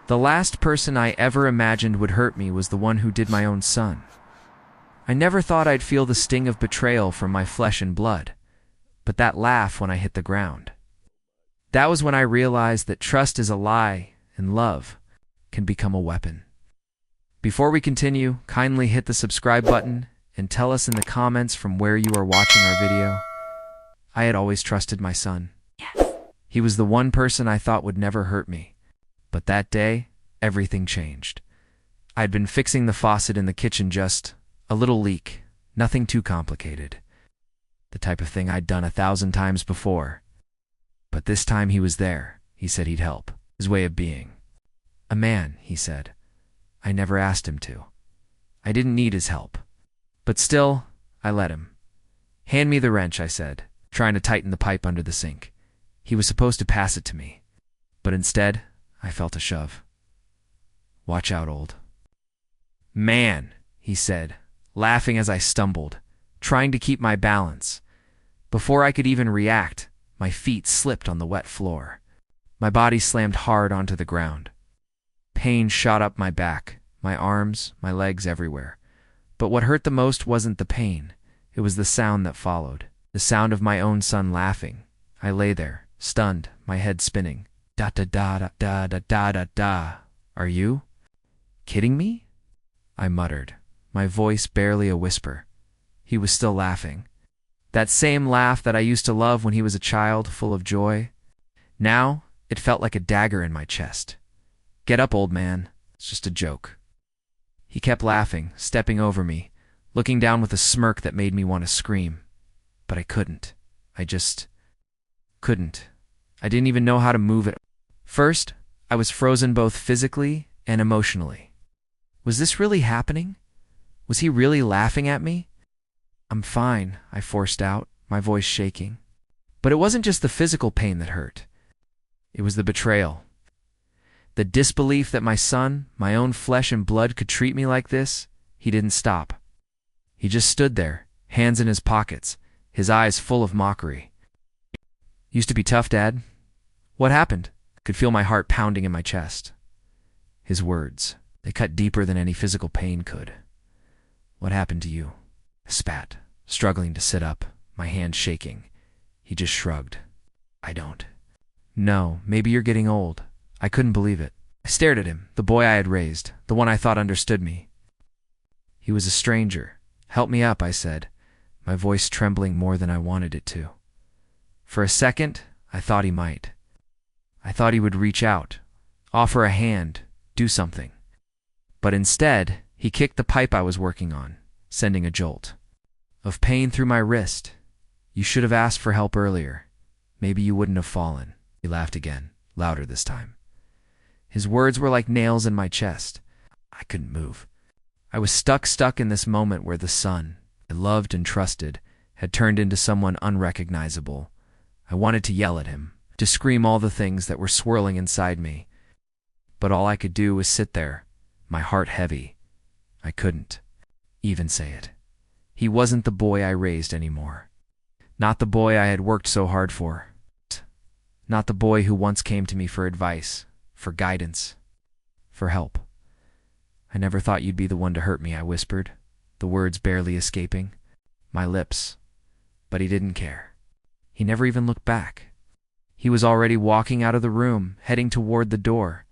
The last person I ever imagined would hurt me was the one who did my own son. I never thought I'd feel the sting of betrayal from my flesh and blood, but that laugh when I hit the ground. That was when I realized that trust is a lie and love can become a weapon. Before we continue, kindly hit the subscribe button and tell us in the comments from where you are watching our video. I had always trusted my son. Yes. He was the one person I thought would never hurt me. But that day, everything changed. I'd been fixing the faucet in the kitchen, just a little leak, nothing too complicated. The type of thing I'd done 1,000 times before. But this time he was there. He said he'd help. His way of being. A man, he said. I never asked him to. I didn't need his help. But still, I let him. Hand me the wrench, I said, trying to tighten the pipe under the sink. He was supposed to pass it to me. But instead, I felt a shove. Watch out, old man, he said, laughing as I stumbled, trying to keep my balance. Before I could even react, my feet slipped on the wet floor. My body slammed hard onto the ground. Pain shot up my back, my arms, my legs, everywhere. But what hurt the most wasn't the pain. It was the sound that followed. The sound of my own son laughing. I lay there, stunned, my head spinning. Da da da da da da da da da. Are you kidding me? I muttered, my voice barely a whisper. He was still laughing. That same laugh that I used to love when he was a child, full of joy. Now, it felt like a dagger in my chest. Get up, old man. It's just a joke. He kept laughing, stepping over me, looking down with a smirk that made me want to scream. But I couldn't. I just couldn't. I didn't even know how to move it. First, I was frozen both physically and emotionally. Was this really happening? Was he really laughing at me? I'm fine, I forced out, my voice shaking. But it wasn't just the physical pain that hurt. It was the betrayal. The disbelief that my son, my own flesh and blood, could treat me like this. He didn't stop. He just stood there, hands in his pockets, his eyes full of mockery. Used to be tough, Dad. What happened? I could feel my heart pounding in my chest. His words, they cut deeper than any physical pain could. What happened to you? I spat, struggling to sit up, my hand shaking. He just shrugged. I don't. No, maybe you're getting old. I couldn't believe it. I stared at him, the boy I had raised, the one I thought understood me. He was a stranger. Help me up, I said, my voice trembling more than I wanted it to. For a second, I thought he might. I thought he would reach out, offer a hand, do something. But instead, he kicked the pipe I was working on, sending a jolt of pain through my wrist. You should have asked for help earlier. Maybe you wouldn't have fallen. He laughed again, louder this time. His words were like nails in my chest. I couldn't move. I was stuck in this moment where the son I loved and trusted had turned into someone unrecognizable. I wanted to yell at him, to scream all the things that were swirling inside me. But all I could do was sit there, my heart heavy. I couldn't even say it. He wasn't the boy I raised anymore. Not the boy I had worked so hard for. Not the boy who once came to me for advice, for guidance, for help. I never thought you'd be the one to hurt me, I whispered, the words barely escaping my lips. But he didn't care. He never even looked back. He was already walking out of the room, heading toward the door.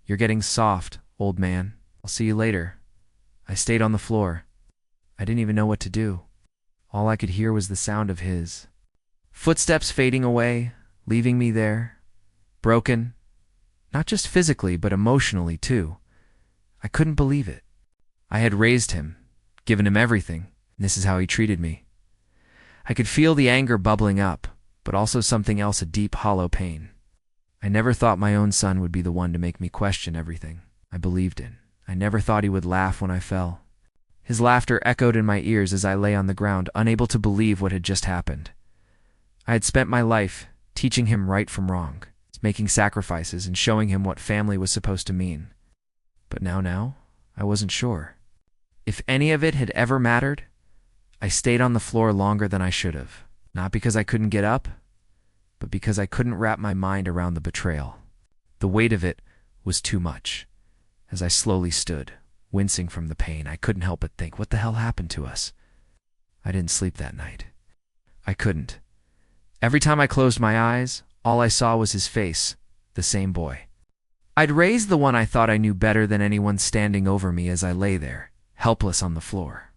You're getting soft, old man. I'll see you later. I stayed on the floor. I didn't even know what to do. All I could hear was the sound of his footsteps fading away, leaving me there, broken, not just physically, but emotionally too. I couldn't believe it. I had raised him, given him everything, and this is how he treated me. I could feel the anger bubbling up, but also something else, a deep, hollow pain. I never thought my own son would be the one to make me question everything I believed in. I never thought he would laugh when I fell. His laughter echoed in my ears as I lay on the ground, unable to believe what had just happened. I had spent my life teaching him right from wrong, making sacrifices and showing him what family was supposed to mean. But now, I wasn't sure. If any of it had ever mattered, I stayed on the floor longer than I should have. Not because I couldn't get up, but because I couldn't wrap my mind around the betrayal. The weight of it was too much. As I slowly stood, wincing from the pain, I couldn't help but think, what the hell happened to us? I didn't sleep that night. I couldn't. Every time I closed my eyes, all I saw was his face, the same boy. I'd raised the one I thought I knew better than anyone standing over me as I lay there, helpless on the floor.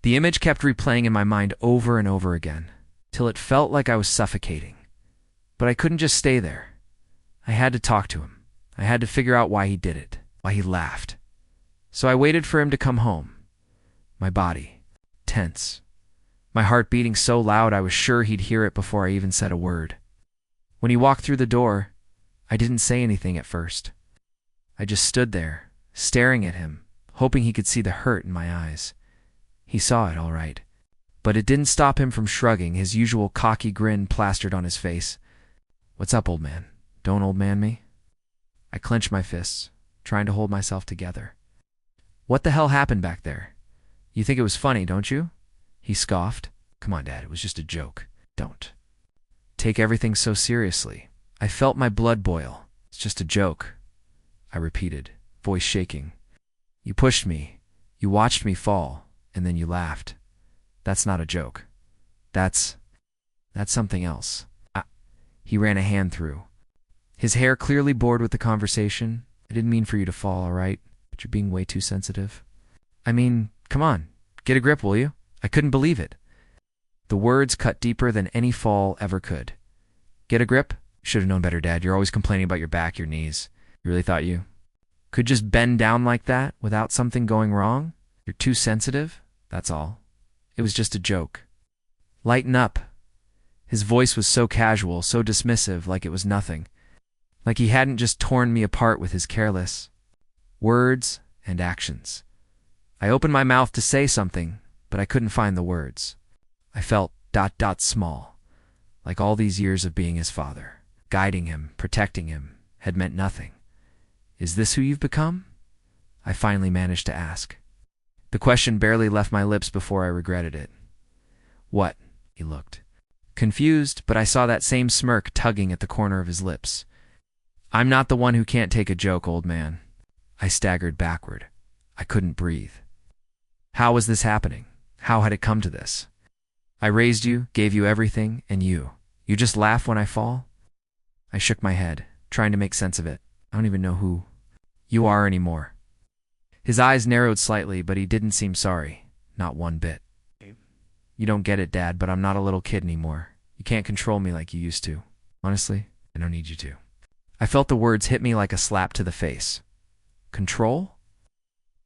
The image kept replaying in my mind over and over again, till it felt like I was suffocating. But I couldn't just stay there. I had to talk to him. I had to figure out why he did it, why he laughed. So I waited for him to come home. My body, tense. My heart beating so loud I was sure he'd hear it before I even said a word. When he walked through the door, I didn't say anything at first. I just stood there, staring at him, hoping he could see the hurt in my eyes. He saw it all right. But it didn't stop him from shrugging, his usual cocky grin plastered on his face. "What's up, old man? Don't old man me?" I clenched my fists, trying to hold myself together. "What the hell happened back there? You think it was funny, don't you?" He scoffed. "Come on, Dad, it was just a joke. Don't take everything so seriously." I felt my blood boil. "It's just a joke," I repeated, voice shaking. "You pushed me, you watched me fall, and then you laughed. That's not a joke. That's something else." He ran a hand through. His hair clearly bored with the conversation. "I didn't mean for you to fall, all right? But you're being way too sensitive. I mean, come on, get a grip, will you?" I couldn't believe it. The words cut deeper than any fall ever could. "Get a grip? Should have known better, Dad. You're always complaining about your back, your knees. You really thought you could just bend down like that without something going wrong? You're too sensitive, that's all. It was just a joke. Lighten up." His voice was so casual, so dismissive, like it was nothing. Like he hadn't just torn me apart with his careless words and actions. I opened my mouth to say something, but I couldn't find the words. I felt ... small, like all these years of being his father, guiding him, protecting him, had meant nothing. "Is this who you've become?" I finally managed to ask. The question barely left my lips before I regretted it. "What?" He looked confused, but I saw that same smirk tugging at the corner of his lips. "I'm not the one who can't take a joke, old man." I staggered backward. I couldn't breathe. How was this happening? How had it come to this? I raised you, gave you everything, and you just laugh when I fall? I shook my head, trying to make sense of it. "I don't even know who you are anymore." His eyes narrowed slightly, but he didn't seem sorry. Not one bit. "You don't get it, Dad, but I'm not a little kid anymore. You can't control me like you used to. Honestly, I don't need you to." I felt the words hit me like a slap to the face. Control?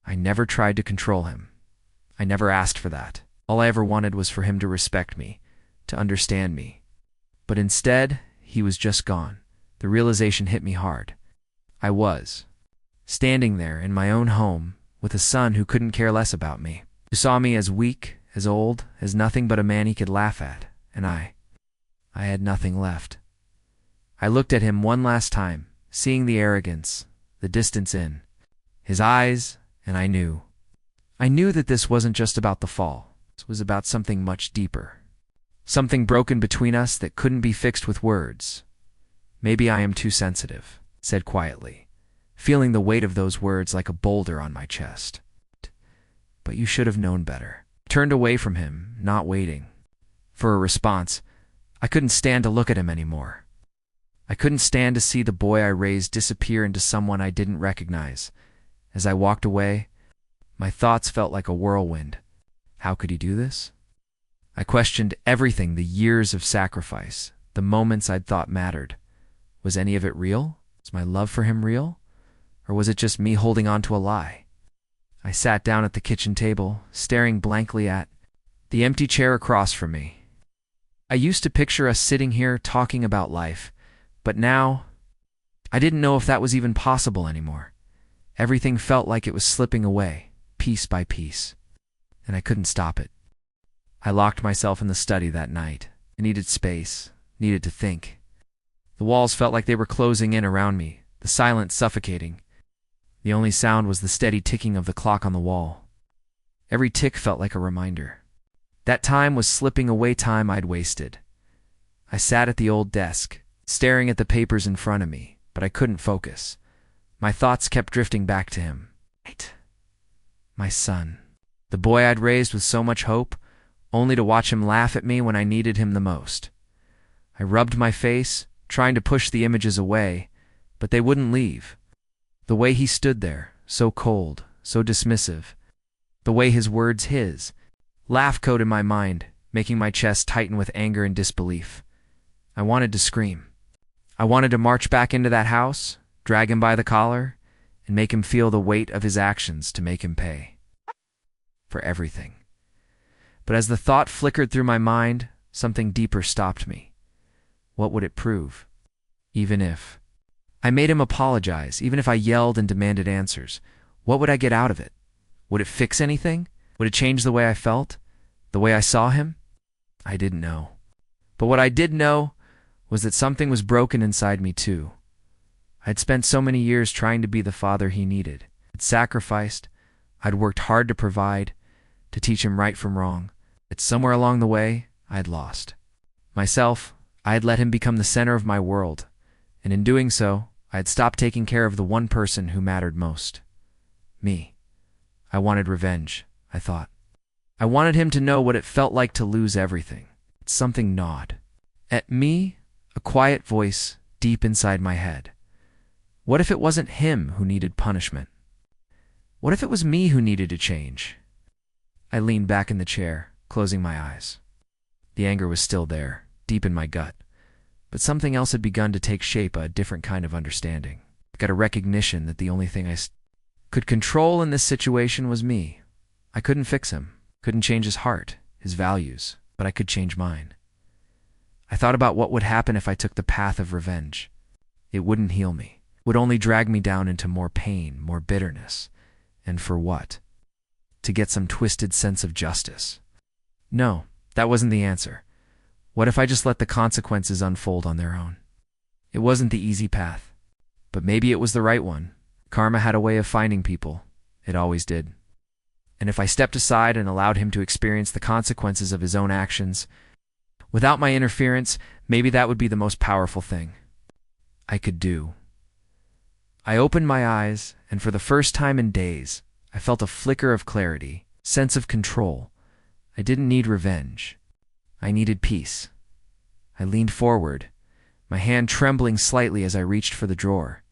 I never tried to control him. I never asked for that. All I ever wanted was for him to respect me, to understand me. But instead, he was just gone. The realization hit me hard. I was standing there in my own home with a son who couldn't care less about me, who saw me as weak, as old, as nothing but a man he could laugh at, and I had nothing left. I looked at him one last time, seeing the arrogance, the distance in his eyes, and I knew that this wasn't just about the fall. This was about something much deeper. Something broken between us that couldn't be fixed with words. "Maybe I am too sensitive," said quietly, feeling the weight of those words like a boulder on my chest. "But you should have known better." Turned away from him, not waiting for a response. I couldn't stand to look at him anymore. I couldn't stand to see the boy I raised disappear into someone I didn't recognize. As I walked away, my thoughts felt like a whirlwind. How could he do this? I questioned everything, the years of sacrifice, the moments I'd thought mattered. Was any of it real? Was my love for him real? Or was it just me holding on to a lie? I sat down at the kitchen table, staring blankly at the empty chair across from me. I used to picture us sitting here talking about life, but now I didn't know if that was even possible anymore. Everything felt like it was slipping away, piece by piece, and I couldn't stop it. I locked myself in the study that night. I needed space, needed to think. The walls felt like they were closing in around me, the silence suffocating. The only sound was the steady ticking of the clock on the wall. Every tick felt like a reminder. That time was slipping away, time I'd wasted. I sat at the old desk, staring at the papers in front of me, but I couldn't focus. My thoughts kept drifting back to him. Right. My son. The boy I'd raised with so much hope, only to watch him laugh at me when I needed him the most. I rubbed my face, trying to push the images away, but they wouldn't leave. The way he stood there, so cold, so dismissive. The way his words laugh code in my mind, making my chest tighten with anger and disbelief. I wanted to scream. I wanted to march back into that house, drag him by the collar, and make him feel the weight of his actions to make him pay. For everything. But as the thought flickered through my mind, something deeper stopped me. What would it prove? Even if I made him apologize, even if I yelled and demanded answers, what would I get out of it? Would it fix anything? Would it change the way I felt? The way I saw him? I didn't know. But what I did know was that something was broken inside me too. I'd spent so many years trying to be the father he needed. I'd sacrificed. I'd worked hard to provide, to teach him right from wrong. But somewhere along the way, I'd lost. Myself, I had let him become the center of my world, and in doing so, I had stopped taking care of the one person who mattered most. Me. I wanted revenge, I thought. I wanted him to know what it felt like to lose everything. Something gnawed. At me, a quiet voice deep inside my head. What if it wasn't him who needed punishment? What if it was me who needed to change? I leaned back in the chair, closing my eyes. The anger was still there, deep in my gut, but something else had begun to take shape, a different kind of understanding. I got a recognition that the only thing I could control in this situation was me. I couldn't fix him, couldn't change his heart, his values, but I could change mine. I thought about what would happen if I took the path of revenge. It wouldn't heal me, would only drag me down into more pain, more bitterness. And for what? To get some twisted sense of justice. No, that wasn't the answer. What if I just let the consequences unfold on their own? It wasn't the easy path, but maybe it was the right one. Karma had a way of finding people. It always did. And if I stepped aside and allowed him to experience the consequences of his own actions, without my interference, maybe that would be the most powerful thing I could do. I opened my eyes, and for the first time in days, I felt a flicker of clarity, sense of control. I didn't need revenge. I needed peace. I leaned forward, my hand trembling slightly as I reached for the drawer.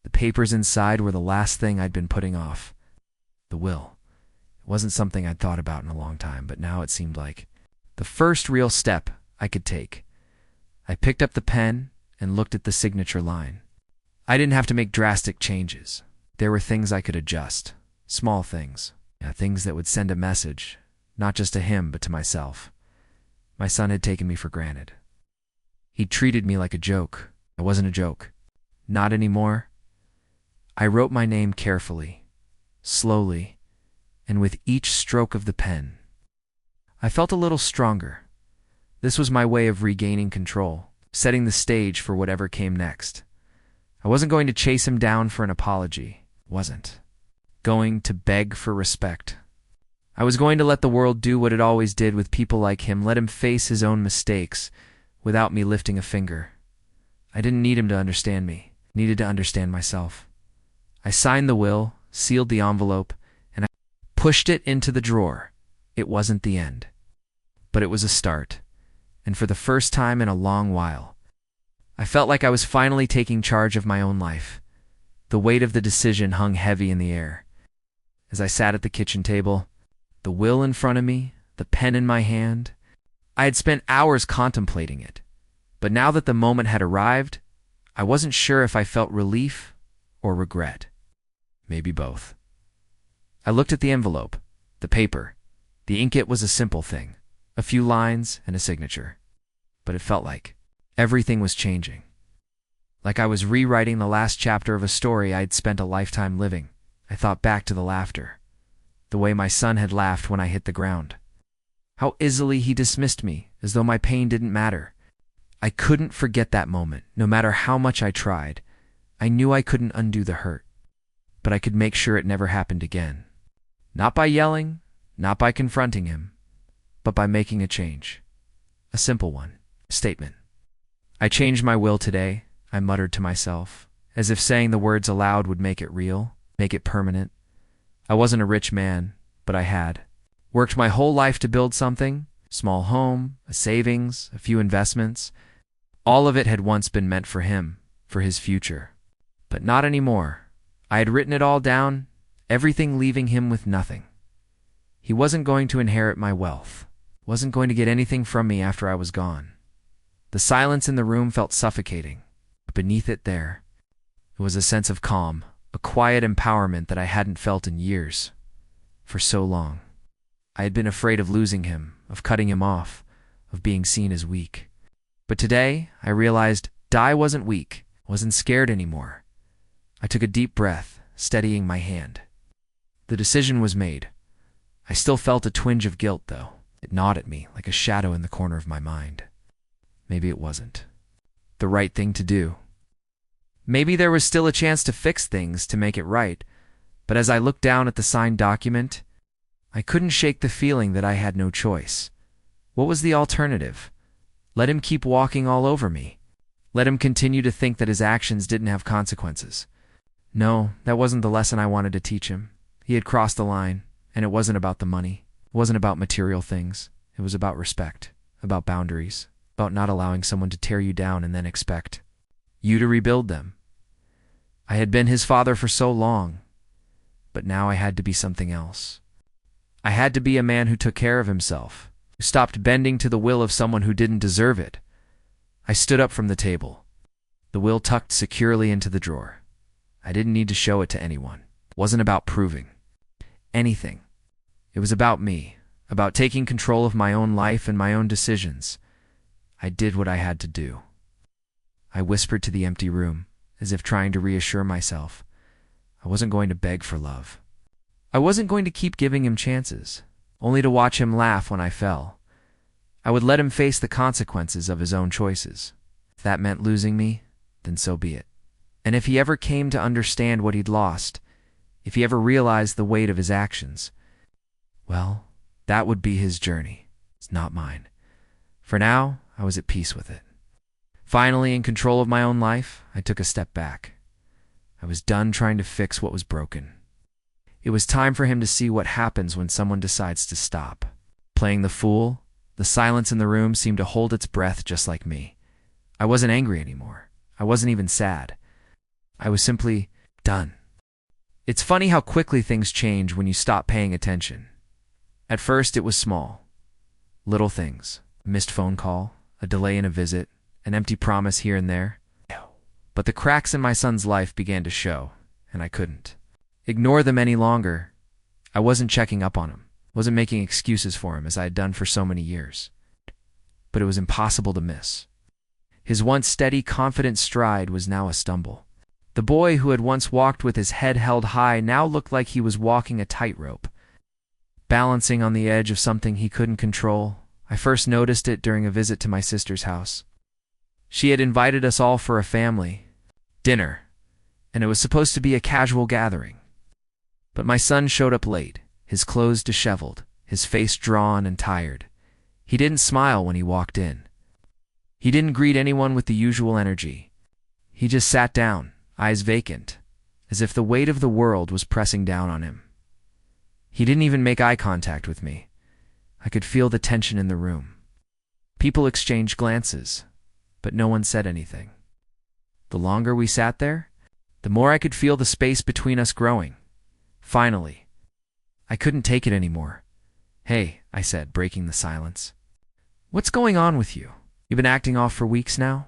The papers inside were the last thing I'd been putting off. The will. It wasn't something I'd thought about in a long time, but now it seemed like the first real step I could take. I picked up the pen and looked at the signature line. I didn't have to make drastic changes. There were things I could adjust, small things, things that would send a message, not just to him, but to myself. My son had taken me for granted. He treated me like a joke. I wasn't a joke. Not anymore. I wrote my name carefully, slowly, and with each stroke of the pen. I felt a little stronger. This was my way of regaining control, setting the stage for whatever came next. I wasn't going to chase him down for an apology. Wasn't going to beg for respect. I was going to let the world do what it always did with people like him, let him face his own mistakes without me lifting a finger. I didn't need him to understand me, needed to understand myself. I signed the will, sealed the envelope, and I pushed it into the drawer. It wasn't the end, but it was a start, and for the first time in a long while, I felt like I was finally taking charge of my own life. The weight of the decision hung heavy in the air. As I sat at the kitchen table, the will in front of me, the pen in my hand, I had spent hours contemplating it. But now that the moment had arrived, I wasn't sure if I felt relief or regret. Maybe both. I looked at the envelope, the paper. The inket was a simple thing, a few lines and a signature. But it felt like everything was changing. Like I was rewriting the last chapter of a story I'd spent a lifetime living. I thought back to the laughter, the way my son had laughed when I hit the ground. How easily he dismissed me, as though my pain didn't matter. I couldn't forget that moment, no matter how much I tried. I knew I couldn't undo the hurt, but I could make sure it never happened again. Not by yelling, not by confronting him, but by making a change. A simple one. A statement. I changed my will today, I muttered to myself, as if saying the words aloud would make it real, make it permanent. I wasn't a rich man, but I had worked my whole life to build something, small home, a savings, a few investments. All of it had once been meant for him, for his future. But not anymore. I had written it all down, everything leaving him with nothing. He wasn't going to inherit my wealth, wasn't going to get anything from me after I was gone. The silence in the room felt suffocating, but beneath it there was a sense of calm, a quiet empowerment that I hadn't felt in years, for so long. I had been afraid of losing him, of cutting him off, of being seen as weak. But today, I realized Dai wasn't weak, wasn't scared anymore. I took a deep breath, steadying my hand. The decision was made. I still felt a twinge of guilt, though. It gnawed at me like a shadow in the corner of my mind. Maybe it wasn't the right thing to do. Maybe there was still a chance to fix things, to make it right, but as I looked down at the signed document, I couldn't shake the feeling that I had no choice. What was the alternative? Let him keep walking all over me. Let him continue to think that his actions didn't have consequences. No, that wasn't the lesson I wanted to teach him. He had crossed the line, and it wasn't about the money. It wasn't about material things. It was about respect, about boundaries, about not allowing someone to tear you down and then expect you to rebuild them. I had been his father for so long, but now I had to be something else. I had to be a man who took care of himself, who stopped bending to the will of someone who didn't deserve it. I stood up from the table, the will tucked securely into the drawer. I didn't need to show it to anyone. It wasn't about proving anything. It was about me, about taking control of my own life and my own decisions. I did what I had to do. I whispered to the empty room, as if trying to reassure myself. I wasn't going to beg for love. I wasn't going to keep giving him chances, only to watch him laugh when I fell. I would let him face the consequences of his own choices. If that meant losing me, then so be it. And if he ever came to understand what he'd lost, if he ever realized the weight of his actions, well, that would be his journey. It's not mine. For now, I was at peace with it. Finally, in control of my own life, I took a step back. I was done trying to fix what was broken. It was time for him to see what happens when someone decides to stop. Playing the fool, the silence in the room seemed to hold its breath just like me. I wasn't angry anymore. I wasn't even sad. I was simply done. It's funny how quickly things change when you stop paying attention. At first, it was small. Little things. A missed phone call, a delay in a visit, an empty promise here and there. But the cracks in my son's life began to show, and I couldn't ignore them any longer. I wasn't checking up on him, wasn't making excuses for him as I had done for so many years. But it was impossible to miss. His once steady, confident stride was now a stumble. The boy who had once walked with his head held high now looked like he was walking a tightrope, balancing on the edge of something he couldn't control. I first noticed it during a visit to my sister's house. She had invited us all for a family dinner, and it was supposed to be a casual gathering. But my son showed up late, his clothes disheveled, his face drawn and tired. He didn't smile when he walked in. He didn't greet anyone with the usual energy. He just sat down, eyes vacant, as if the weight of the world was pressing down on him. He didn't even make eye contact with me. I could feel the tension in the room. People exchanged glances, but no one said anything. The longer we sat there, the more I could feel the space between us growing. Finally, I couldn't take it anymore. "Hey," I said, breaking the silence. "What's going on with you? You've been acting off for weeks now?"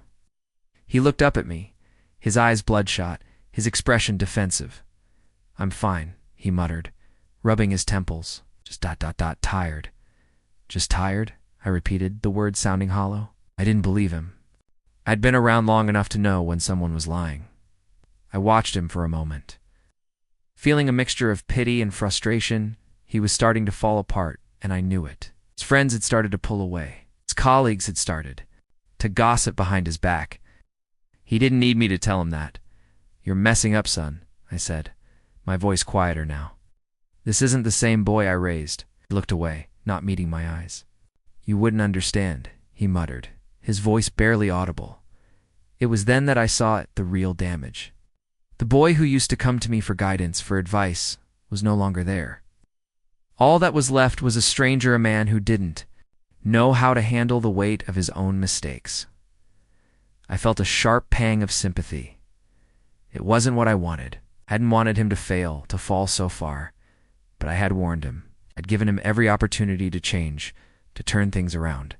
He looked up at me, his eyes bloodshot, his expression defensive. "I'm fine," he muttered, rubbing his temples. Just tired. "Just tired?" I repeated, the words sounding hollow. I didn't believe him. I'd been around long enough to know when someone was lying. I watched him for a moment. Feeling a mixture of pity and frustration, he was starting to fall apart, and I knew it. His friends had started to pull away. His colleagues had started to gossip behind his back. He didn't need me to tell him that. "You're messing up, son," I said, my voice quieter now. "This isn't the same boy I raised." He looked away, not meeting my eyes. "You wouldn't understand," he muttered, his voice barely audible. It was then that I saw it, the real damage. The boy who used to come to me for guidance, for advice, was no longer there. All that was left was a stranger, a man who didn't know how to handle the weight of his own mistakes. I felt a sharp pang of sympathy. It wasn't what I wanted. I hadn't wanted him to fail, to fall so far, but I had warned him. I'd given him every opportunity to change, to turn things around.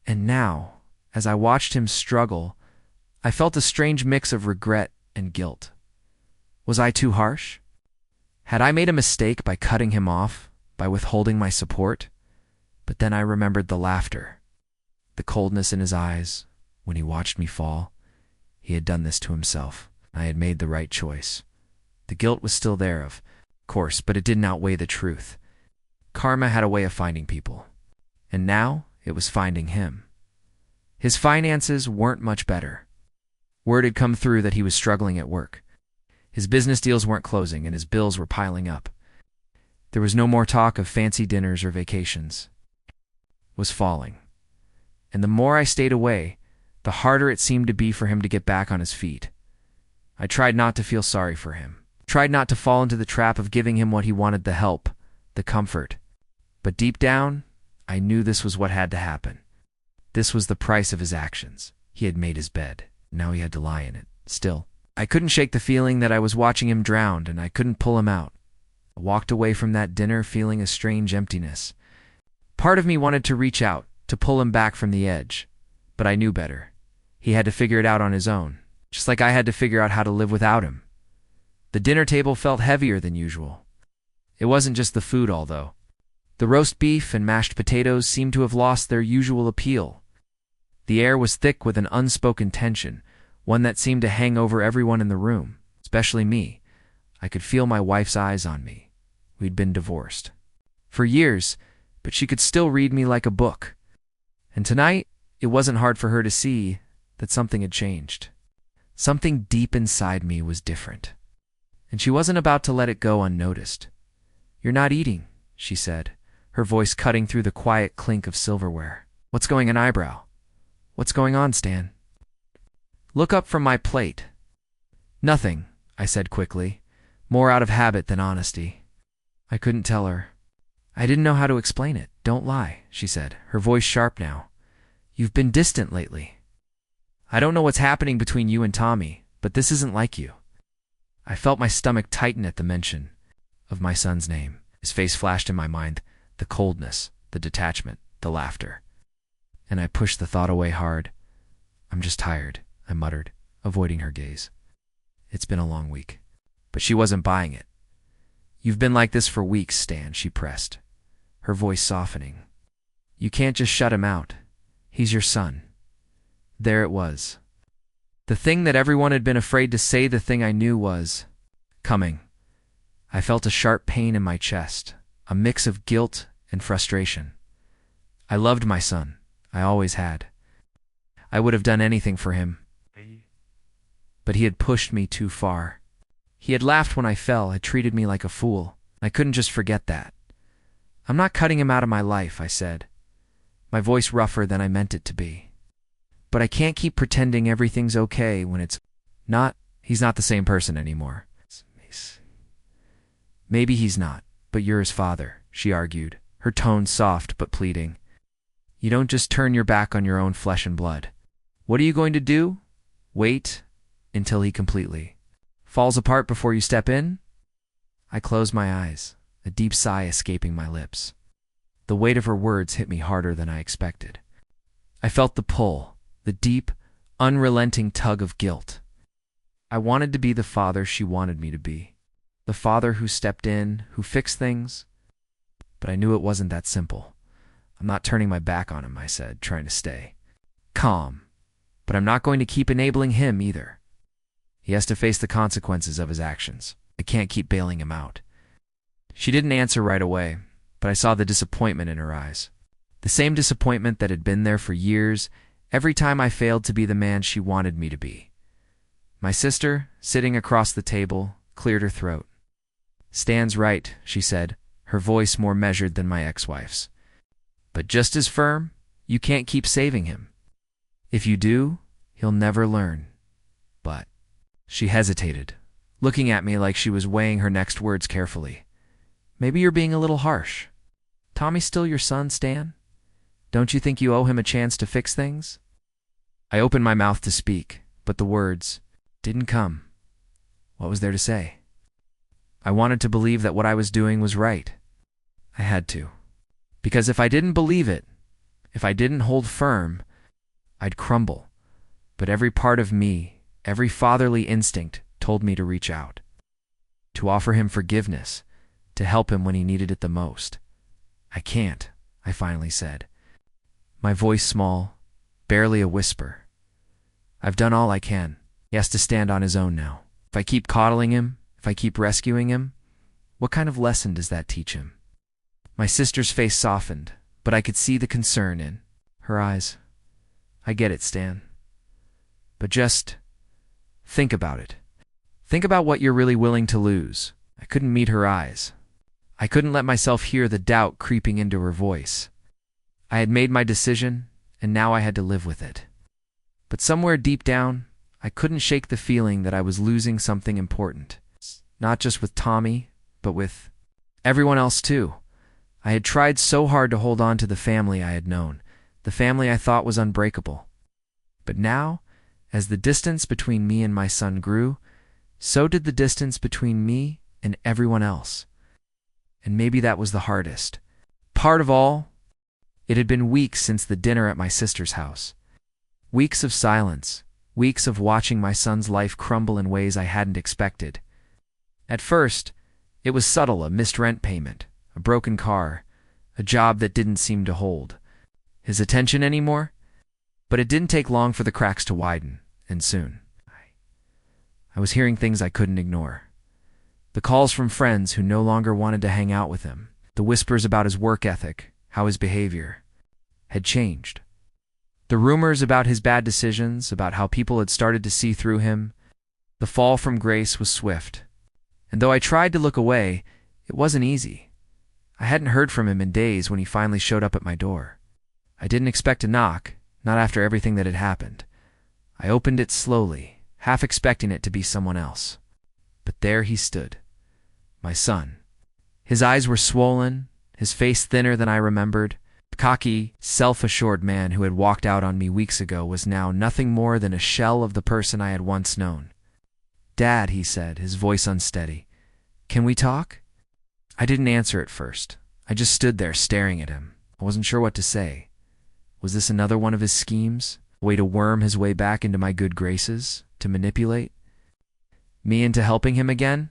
And now, as I watched him struggle, I felt a strange mix of regret and guilt. Was I too harsh? Had I made a mistake by cutting him off, by withholding my support? But then I remembered the laughter, the coldness in his eyes when he watched me fall. He had done this to himself. I had made the right choice. The guilt was still there, of course, but it didn't outweigh the truth. Karma had a way of finding people, and now it was finding him. His finances weren't much better. Word had come through that he was struggling at work. His business deals weren't closing, and his bills were piling up. There was no more talk of fancy dinners or vacations. It was falling. And the more I stayed away, the harder it seemed to be for him to get back on his feet. I tried not to feel sorry for him. Tried not to fall into the trap of giving him what he wanted, the help, the comfort. But deep down, I knew this was what had to happen. This was the price of his actions. He had made his bed. Now he had to lie in it. Still, I couldn't shake the feeling that I was watching him drown, and I couldn't pull him out. I walked away from that dinner feeling a strange emptiness. Part of me wanted to reach out, to pull him back from the edge. But I knew better. He had to figure it out on his own, just like I had to figure out how to live without him. The dinner table felt heavier than usual. It wasn't just the food, although. The roast beef and mashed potatoes seemed to have lost their usual appeal. The air was thick with an unspoken tension, one that seemed to hang over everyone in the room, especially me. I could feel my wife's eyes on me. We'd been divorced for years, but she could still read me like a book. And tonight, it wasn't hard for her to see that something had changed. Something deep inside me was different. And she wasn't about to let it go unnoticed. "You're not eating," she said, her voice cutting through the quiet clink of silverware. "What's going on, eyebrow? What's going on, Stan?" "Look up from my plate." "Nothing," I said quickly, more out of habit than honesty. I couldn't tell her. I didn't know how to explain it. "Don't lie," she said, her voice sharp now. "You've been distant lately. I don't know what's happening between you and Tommy, but this isn't like you." I felt my stomach tighten at the mention of my son's name. His face flashed in my mind, the coldness, the detachment, the laughter. And I pushed the thought away hard. "I'm just tired," I muttered, avoiding her gaze. "It's been a long week." But she wasn't buying it. "You've been like this for weeks, Stan," she pressed, her voice softening. "You can't just shut him out. He's your son." There it was. The thing that everyone had been afraid to say, the thing I knew was coming. I felt a sharp pain in my chest, a mix of guilt and frustration. I loved my son. I always had. I would have done anything for him. But he had pushed me too far. He had laughed when I fell, had treated me like a fool. I couldn't just forget that. "I'm not cutting him out of my life," I said, my voice rougher than I meant it to be. "But I can't keep pretending everything's okay when it's not. He's not the same person anymore." "Maybe he's not, but you're his father," she argued, her tone soft but pleading. "You don't just turn your back on your own flesh and blood. What are you going to do? Wait until he completely falls apart before you step in?" I closed my eyes, a deep sigh escaping my lips. The weight of her words hit me harder than I expected. I felt the pull, the deep, unrelenting tug of guilt. I wanted to be the father she wanted me to be, the father who stepped in, who fixed things. But I knew it wasn't that simple. "I'm not turning my back on him," I said, trying to stay calm. "But I'm not going to keep enabling him either. He has to face the consequences of his actions. I can't keep bailing him out." She didn't answer right away, but I saw the disappointment in her eyes. The same disappointment that had been there for years, every time I failed to be the man she wanted me to be. My sister, sitting across the table, cleared her throat. "Stan's right," she said, her voice more measured than my ex-wife's. "But just as firm, you can't keep saving him. If you do, he'll never learn." But she hesitated, looking at me like she was weighing her next words carefully. Maybe you're being a little harsh. Tommy's still your son, Stan? Don't you think you owe him a chance to fix things? I opened my mouth to speak, but the words didn't come. What was there to say? I wanted to believe that what I was doing was right. I had to. Because if I didn't believe it, if I didn't hold firm, I'd crumble. But every part of me, every fatherly instinct told me to reach out, to offer him forgiveness, to help him when he needed it the most. I can't, I finally said, my voice small, barely a whisper. I've done all I can. He has to stand on his own now. If I keep coddling him, if I keep rescuing him, what kind of lesson does that teach him? My sister's face softened, but I could see the concern in her eyes. I get it, Stan. But just think about it. Think about what you're really willing to lose. I couldn't meet her eyes. I couldn't let myself hear the doubt creeping into her voice. I had made my decision, and now I had to live with it. But somewhere deep down, I couldn't shake the feeling that I was losing something important. Not just with Tommy, but with everyone else too. I had tried so hard to hold on to the family I had known, the family I thought was unbreakable. But now, as the distance between me and my son grew, so did the distance between me and everyone else. And maybe that was the hardest part of all. It had been weeks since the dinner at my sister's house. Weeks of silence, weeks of watching my son's life crumble in ways I hadn't expected. At first, it was subtle, a missed rent payment, a broken car, a job that didn't seem to hold his attention anymore. But it didn't take long for the cracks to widen, and soon I was hearing things I couldn't ignore. The calls from friends who no longer wanted to hang out with him, the whispers about his work ethic, how his behavior had changed. The rumors about his bad decisions, about how people had started to see through him. The fall from grace was swift. And though I tried to look away, it wasn't easy. I hadn't heard from him in days when he finally showed up at my door. I didn't expect a knock, not after everything that had happened. I opened it slowly, half expecting it to be someone else. But there he stood, my son. His eyes were swollen, his face thinner than I remembered. The cocky, self-assured man who had walked out on me weeks ago was now nothing more than a shell of the person I had once known. "Dad," he said, his voice unsteady. "Can we talk?" I didn't answer at first. I just stood there staring at him. I wasn't sure what to say. Was this another one of his schemes? A way to worm his way back into my good graces? To manipulate me into helping him again?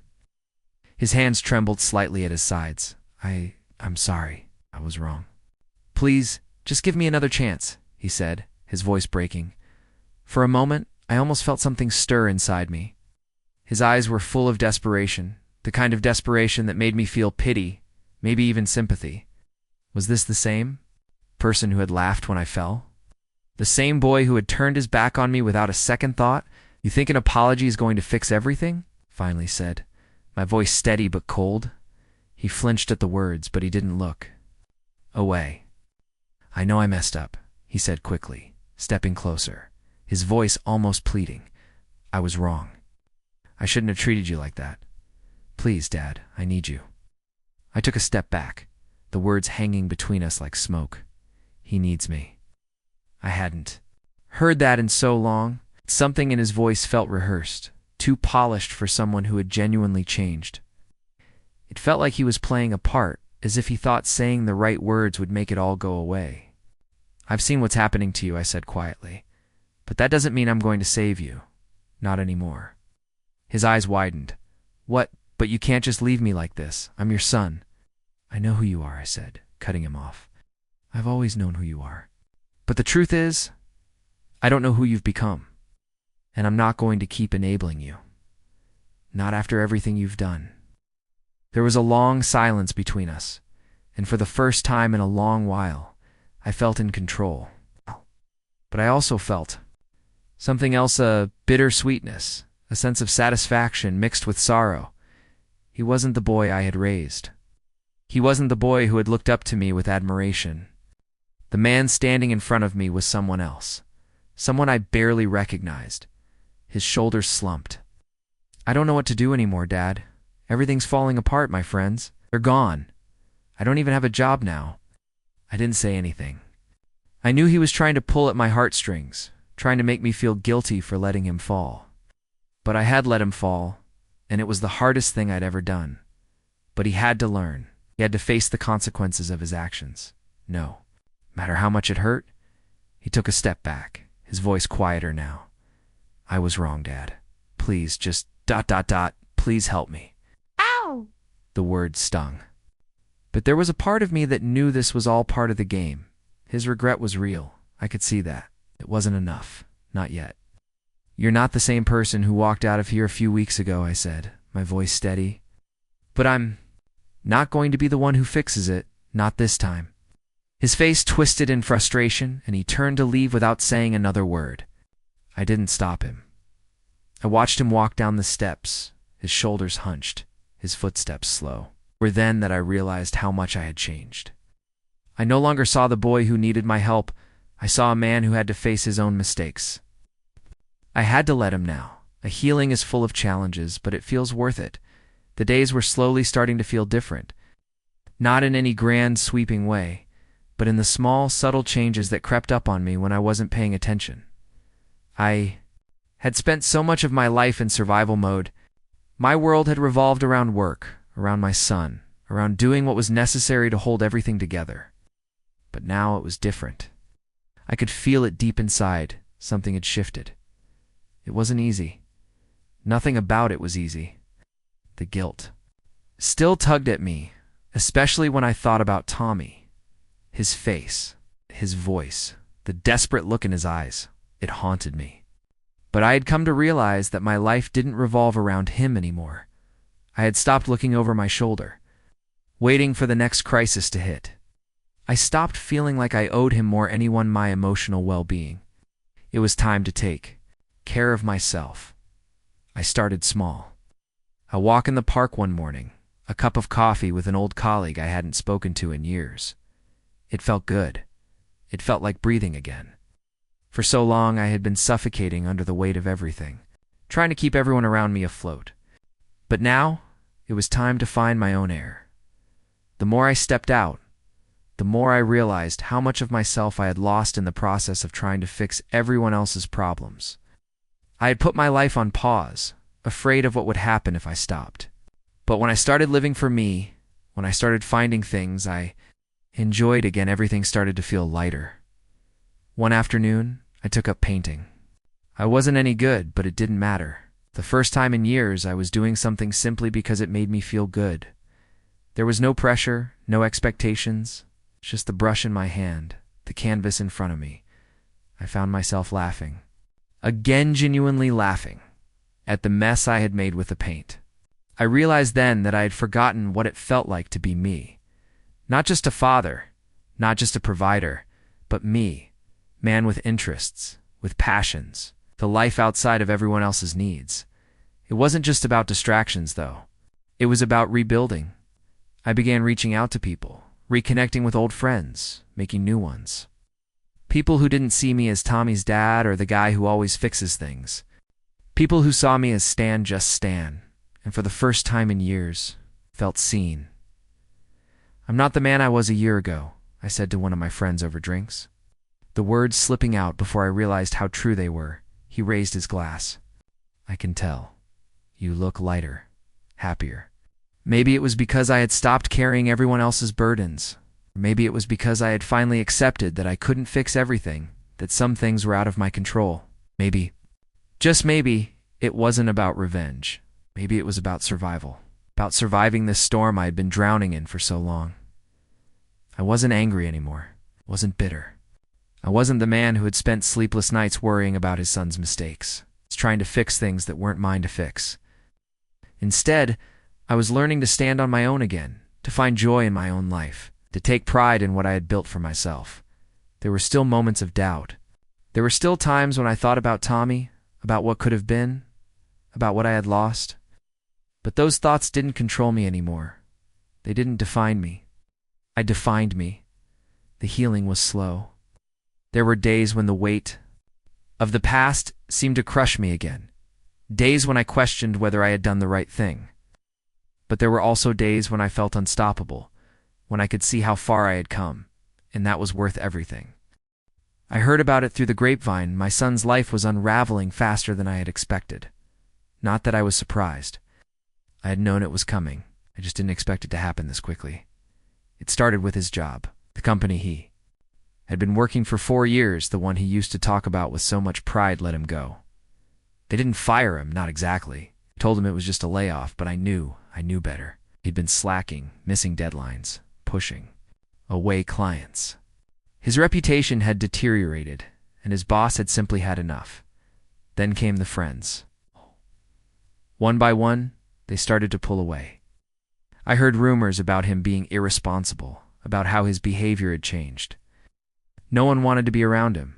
His hands trembled slightly at his sides. I'm sorry. I was wrong. "Please, just give me another chance," he said, his voice breaking. For a moment, I almost felt something stir inside me. His eyes were full of desperation, the kind of desperation that made me feel pity, maybe even sympathy. Was this the same person who had laughed when I fell? The same boy who had turned his back on me without a second thought? "You think an apology is going to fix everything?" finally said, my voice steady but cold. He flinched at the words, but he didn't look away. "I know I messed up," he said quickly, stepping closer, his voice almost pleading. "I was wrong. I shouldn't have treated you like that. Please, Dad, I need you." I took a step back, the words hanging between us like smoke. He needs me. I hadn't heard that in so long. Something in his voice felt rehearsed, too polished for someone who had genuinely changed. It felt like he was playing a part, as if he thought saying the right words would make it all go away. "I've seen what's happening to you," I said quietly. "But that doesn't mean I'm going to save you. Not anymore." His eyes widened. "What? But you can't just leave me like this. I'm your son." "I know who you are," I said, cutting him off. "I've always known who you are. But the truth is, I don't know who you've become. And I'm not going to keep enabling you. Not after everything you've done." There was a long silence between us, and for the first time in a long while, I felt in control. But I also felt something else, a bitter sweetness, a sense of satisfaction mixed with sorrow. He wasn't the boy I had raised. He wasn't the boy who had looked up to me with admiration. The man standing in front of me was someone else, someone I barely recognized. His shoulders slumped, I don't know what to do anymore, Dad. Everything's falling apart, my friends. They're gone. I don't even have a job now. I didn't say anything. I knew he was trying to pull at my heartstrings, trying to make me feel guilty for letting him fall. But I had let him fall, and it was the hardest thing I'd ever done. But he had to learn. He had to face the consequences of his actions. No matter how much it hurt, he took a step back, his voice quieter now. I was wrong, Dad. Please, just ... please help me. Ow! The words stung. But there was a part of me that knew this was all part of the game. His regret was real. I could see that. It wasn't enough. Not yet. You're not the same person who walked out of here a few weeks ago, I said, my voice steady. But I'm not going to be the one who fixes it. Not this time. His face twisted in frustration, and he turned to leave without saying another word. I didn't stop him. I watched him walk down the steps, his shoulders hunched, his footsteps slow. It was then that I realized how much I had changed. I no longer saw the boy who needed my help. I saw a man who had to face his own mistakes. I had to let him now. A healing is full of challenges, but it feels worth it. The days were slowly starting to feel different. Not in any grand, sweeping way, but in the small, subtle changes that crept up on me when I wasn't paying attention. I had spent so much of my life in survival mode. My world had revolved around work, around my son, around doing what was necessary to hold everything together. But now it was different. I could feel it deep inside. Something had shifted. It wasn't easy. Nothing about it was easy. The guilt still tugged at me, especially when I thought about Tommy. His face, his voice, the desperate look in his eyes. It haunted me. But I had come to realize that my life didn't revolve around him anymore. I had stopped looking over my shoulder, waiting for the next crisis to hit. I stopped feeling like I owed him or anyone my emotional well-being. It was time to take care of myself. I started small. A walk in the park one morning, a cup of coffee with an old colleague I hadn't spoken to in years. It felt good. It felt like breathing again. For so long I had been suffocating under the weight of everything, trying to keep everyone around me afloat. But now, it was time to find my own air. The more I stepped out, the more I realized how much of myself I had lost in the process of trying to fix everyone else's problems. I had put my life on pause, afraid of what would happen if I stopped. But when I started living for me, when I started finding things I enjoyed again, everything started to feel lighter. One afternoon, I took up painting. I wasn't any good, but it didn't matter. The first time in years, I was doing something simply because it made me feel good. There was no pressure, no expectations, just the brush in my hand, the canvas in front of me. I found myself laughing. Again, genuinely laughing at the mess I had made with the paint. I realized then that I had forgotten what it felt like to be me. Not just a father, not just a provider, but me, man with interests, with passions, the life outside of everyone else's needs. It wasn't just about distractions, though. It was about rebuilding. I began reaching out to people, reconnecting with old friends, making new ones. People who didn't see me as Tommy's dad or the guy who always fixes things. People who saw me as Stan, just Stan, and for the first time in years, felt seen. I'm not the man I was a year ago, I said to one of my friends over drinks. The words slipping out before I realized how true they were. He raised his glass. I can tell. You look lighter, happier. Maybe it was because I had stopped carrying everyone else's burdens. Maybe it was because I had finally accepted that I couldn't fix everything, that some things were out of my control. Maybe, just maybe, it wasn't about revenge. Maybe it was about survival. About surviving this storm I had been drowning in for so long. I wasn't angry anymore. I wasn't bitter. I wasn't the man who had spent sleepless nights worrying about his son's mistakes, trying to fix things that weren't mine to fix. Instead, I was learning to stand on my own again, to find joy in my own life, to take pride in what I had built for myself. There were still moments of doubt. There were still times when I thought about Tommy, about what could have been, about what I had lost. But those thoughts didn't control me anymore. They didn't define me. I defined me. The healing was slow. There were days when the weight of the past seemed to crush me again. Days when I questioned whether I had done the right thing. But there were also days when I felt unstoppable, when I could see how far I had come, and that was worth everything. I heard about it through the grapevine. My son's life was unraveling faster than I had expected. Not that I was surprised. I had known it was coming. I just didn't expect it to happen this quickly. It started with his job, the company he had been working for 4 years, the one he used to talk about with so much pride, let him go. They didn't fire him, not exactly. Told him it was just a layoff, but I knew better. He'd been slacking, missing deadlines, pushing away clients. His reputation had deteriorated, and his boss had simply had enough. Then came the friends. One by one, they started to pull away. I heard rumors about him being irresponsible, about how his behavior had changed. No one wanted to be around him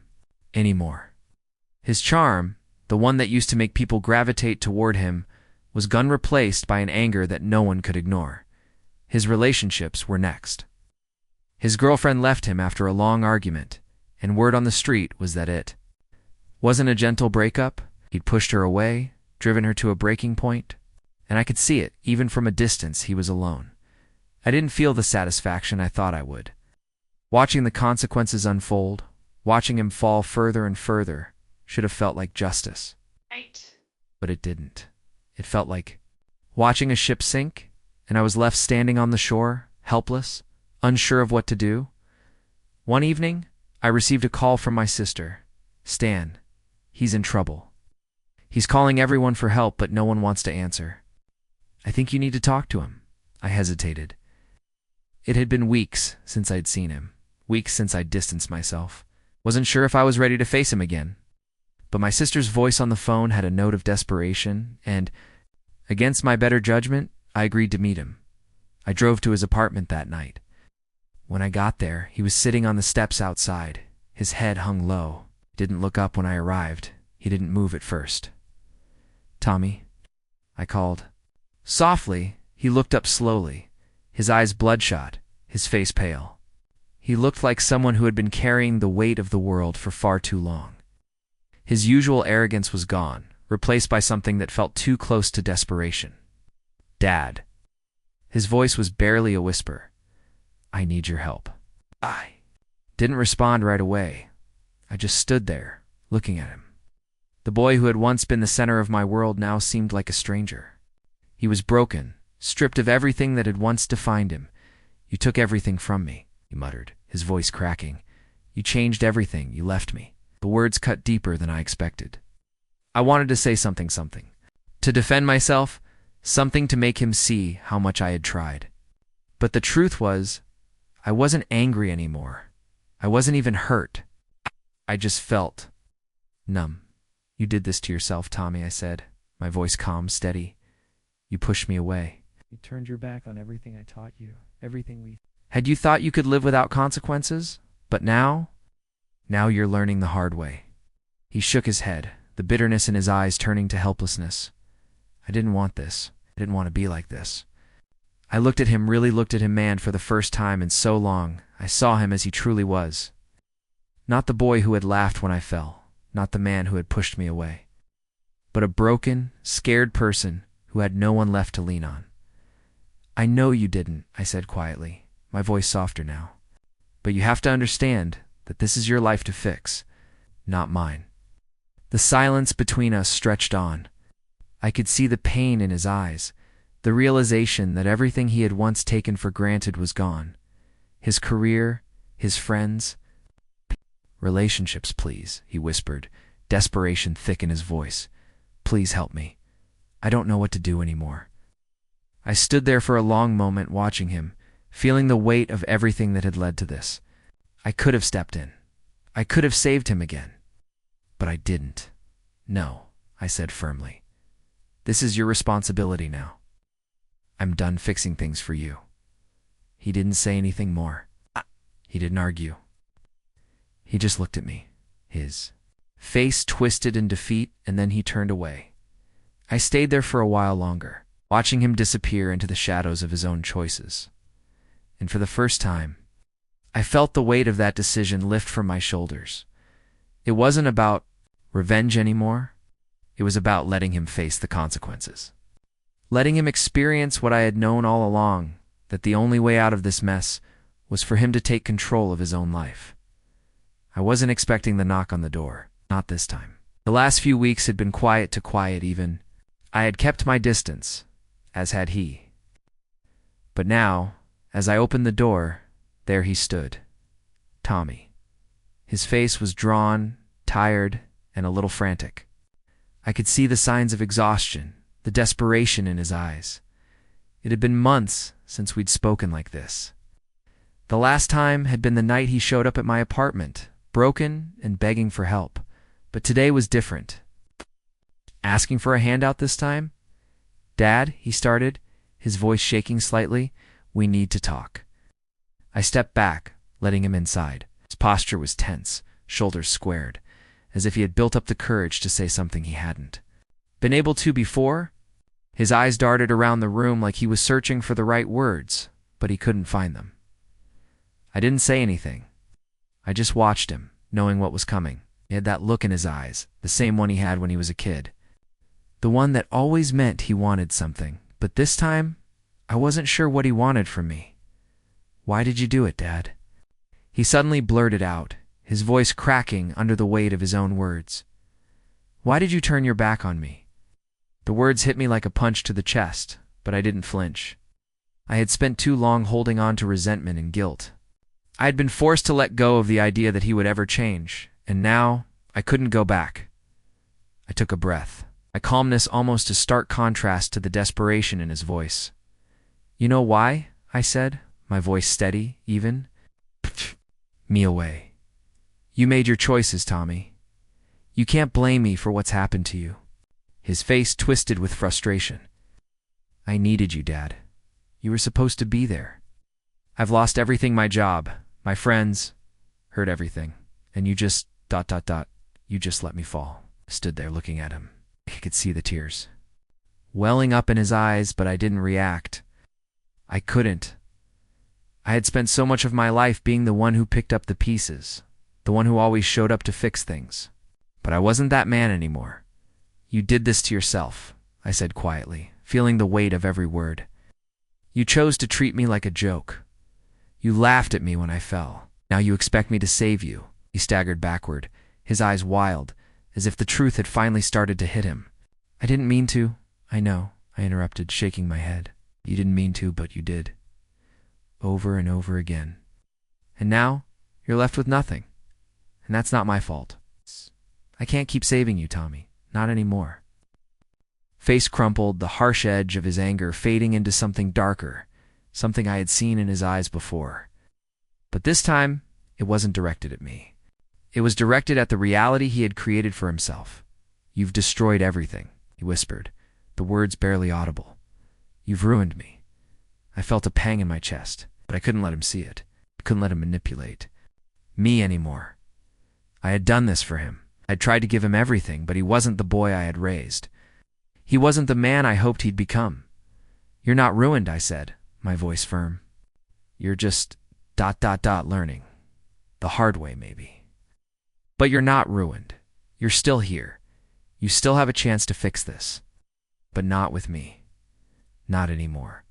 anymore. His charm, the one that used to make people gravitate toward him, was gone, replaced by an anger that no one could ignore. His relationships were next. His girlfriend left him after a long argument, and word on the street was that it wasn't a gentle breakup. He'd pushed her away, driven her to a breaking point, and I could see it. Even from a distance, he was alone. I didn't feel the satisfaction I thought I would. Watching the consequences unfold, watching him fall further and further, should have felt like justice. Right. But it didn't. It felt like watching a ship sink, and I was left standing on the shore, helpless, unsure of what to do. One evening, I received a call from my sister. Stan, he's in trouble. He's calling everyone for help, but no one wants to answer. I think you need to talk to him. I hesitated. It had been weeks since I'd seen him, weeks since I'd distanced myself. Wasn't sure if I was ready to face him again. But my sister's voice on the phone had a note of desperation, and, against my better judgment, I agreed to meet him. I drove to his apartment that night. When I got there, he was sitting on the steps outside. His head hung low. He didn't look up when I arrived. He didn't move at first. "Tommy," I called. Softly, he looked up slowly, his eyes bloodshot, his face pale. He looked like someone who had been carrying the weight of the world for far too long. His usual arrogance was gone, replaced by something that felt too close to desperation. "Dad." His voice was barely a whisper. "I need your help." I didn't respond right away. I just stood there, looking at him. The boy who had once been the center of my world now seemed like a stranger. He was broken, stripped of everything that had once defined him. "You took everything from me," he muttered, his voice cracking. "You changed everything. You left me." The words cut deeper than I expected. I wanted to say something. To defend myself, something to make him see how much I had tried. But the truth was, I wasn't angry anymore. I wasn't even hurt. I just felt numb. "You did this to yourself, Tommy," I said, my voice calm, steady. "You pushed me away. You turned your back on everything I taught you, everything we had. You thought you could live without consequences? But now you're learning the hard way." He shook his head, the bitterness in his eyes turning to helplessness. "I didn't want this. I didn't want to be like this." I really looked at him, man, for the first time in so long. I saw him as he truly was. Not the boy who had laughed when I fell, not the man who had pushed me away, but a broken, scared person who had no one left to lean on. "I know you didn't," I said quietly, my voice softer now. "But you have to understand that this is your life to fix, not mine." The silence between us stretched on. I could see the pain in his eyes, the realization that everything he had once taken for granted was gone. His career, his friends. "Relationships, please," he whispered, desperation thick in his voice. "Please help me. I don't know what to do anymore." I stood there for a long moment watching him, feeling the weight of everything that had led to this. I could have stepped in. I could have saved him again. But I didn't. "No," I said firmly. "This is your responsibility now. I'm done fixing things for you." He didn't say anything more. He didn't argue. He just looked at me, his face twisted in defeat, and then he turned away. I stayed there for a while longer, watching him disappear into the shadows of his own choices. And for the first time, I felt the weight of that decision lift from my shoulders. It wasn't about revenge anymore. It was about letting him face the consequences. Letting him experience what I had known all along, that the only way out of this mess was for him to take control of his own life. I wasn't expecting the knock on the door, not this time. The last few weeks had been quiet to quiet even. I had kept my distance, as had he. But now, as I opened the door, there he stood. Tommy. His face was drawn, tired, and a little frantic. I could see the signs of exhaustion, the desperation in his eyes. It had been months since we'd spoken like this. The last time had been the night he showed up at my apartment, broken and begging for help. But today was different. Asking for a handout this time? "Dad," he started, his voice shaking slightly, "we need to talk." I stepped back, letting him inside. His posture was tense, shoulders squared, as if he had built up the courage to say something he hadn't been able to before. His eyes darted around the room like he was searching for the right words, but he couldn't find them. I didn't say anything. I just watched him, knowing what was coming. He had that look in his eyes, the same one he had when he was a kid. The one that always meant he wanted something, but this time, I wasn't sure what he wanted from me. "Why did you do it, Dad?" He suddenly blurted out, his voice cracking under the weight of his own words. "Why did you turn your back on me?" The words hit me like a punch to the chest, but I didn't flinch. I had spent too long holding on to resentment and guilt. I had been forced to let go of the idea that he would ever change, and now I couldn't go back. I took a breath, my calmness almost a stark contrast to the desperation in his voice. "You know why?" I said, my voice steady, even. "Pfft, me away. You made your choices, Tommy. You can't blame me for what's happened to you." His face twisted with frustration. "I needed you, Dad. You were supposed to be there. I've lost everything, my job, my friends, heard everything, and you just ... you just let me fall." I stood there looking at him. I could see the tears welling up in his eyes, but I didn't react. I couldn't. I had spent so much of my life being the one who picked up the pieces, the one who always showed up to fix things. But I wasn't that man anymore. "You did this to yourself," I said quietly, feeling the weight of every word. "You chose to treat me like a joke. You laughed at me when I fell. Now you expect me to save you." He staggered backward, his eyes wild, as if the truth had finally started to hit him. "I didn't mean to, I know," I interrupted, shaking my head. "You didn't mean to, but you did. Over and over again. And now you're left with nothing. And that's not my fault. I can't keep saving you, Tommy. Not anymore." Face crumpled, the harsh edge of his anger fading into something darker, something I had seen in his eyes before. But this time, it wasn't directed at me. It was directed at the reality he had created for himself. "You've destroyed everything," he whispered, the words barely audible. "You've ruined me." I felt a pang in my chest, but I couldn't let him see it. I couldn't let him manipulate me anymore. I had done this for him. I'd tried to give him everything, but he wasn't the boy I had raised. He wasn't the man I hoped he'd become. "You're not ruined," I said, my voice firm. "You're just ... learning. The hard way, maybe. But you're not ruined. You're still here. You still have a chance to fix this. But not with me. Not anymore."